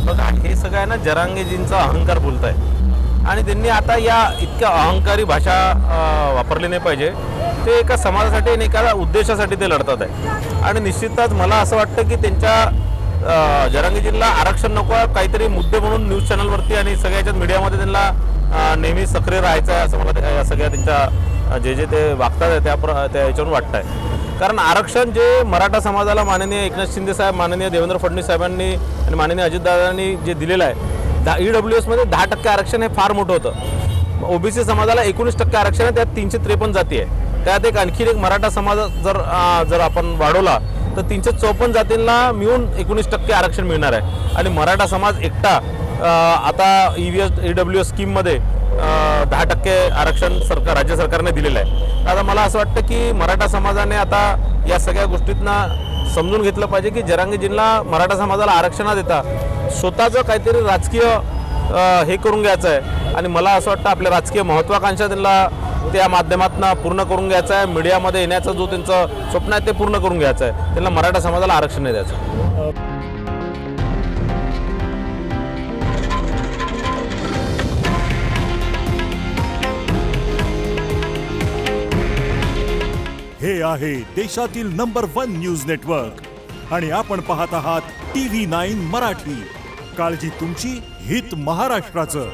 बघा, हे सगळं आहे ना जरांगेजींचा अहंकार बोलत आहे आणि त्यांनी आता या इतक्या अहंकारी भाषा वापरली नाही पाहिजे। ते एका समाजासाठी आणि एका उद्देशासाठी ते लढतात आहे आणि निश्चितच मला असं वाटतं की त्यांच्या जरांगेजींना आरक्षण नको, काहीतरी मुद्दे म्हणून न्यूज चॅनलवरती आणि सगळ्याच्याच मीडियामध्ये त्यांना नेहमी सक्रिय राहायचं आहे असं मला या सगळ्या त्यांच्या जे ते वागतात आहे त्या याच्यावरून वाटतं आहे। कारण आरक्षण जे मराठा समाजाला माननीय एकनाथ शिंदे साहेब, माननीय देवेंद्र फडणवीस साहेबांनी आणि माननीय अजितदादांनी जे दिलेलं आहे, EWS मध्ये 10% आरक्षण हे फार मोठं होतं। ओबीसी समाजाला 19% आरक्षण आहे, त्यात 353 जाती आहे, त्यात एक आणखी एक मराठा समाज जर आपण वाढवला तर 354 जातींना मिळून 19% आरक्षण मिळणार आहे आणि मराठा समाज एकटा आता EWS स्कीममध्ये 10% आरक्षण राज्य सरकारने दिलेलं आहे। आता मला असं वाटतं की मराठा समाजाने आता या सगळ्या गोष्टींना समजून घेतलं पाहिजे की जरांगेजींना मराठा समाजाला आरक्षण देता स्वतःचं काहीतरी राजकीय हे करून घ्यायचं आहे आणि मला असं वाटतं आपल्या राजकीय महत्त्वाकांक्षा त्यांना त्या माध्यमातून पूर्ण करून घ्यायचं आहे। मीडियामध्ये येण्याचं जो त्यांचं स्वप्न आहे ते पूर्ण करून घ्यायचं आहे, त्यांना मराठा समाजाला आरक्षण नाही द्यायचं। हे आहे देशातील नंबर 1 न्यूज नेटवर्क आणि आपण पाहत आहात TV9 मराठी। काळजी तुमची, हित महाराष्ट्राचं।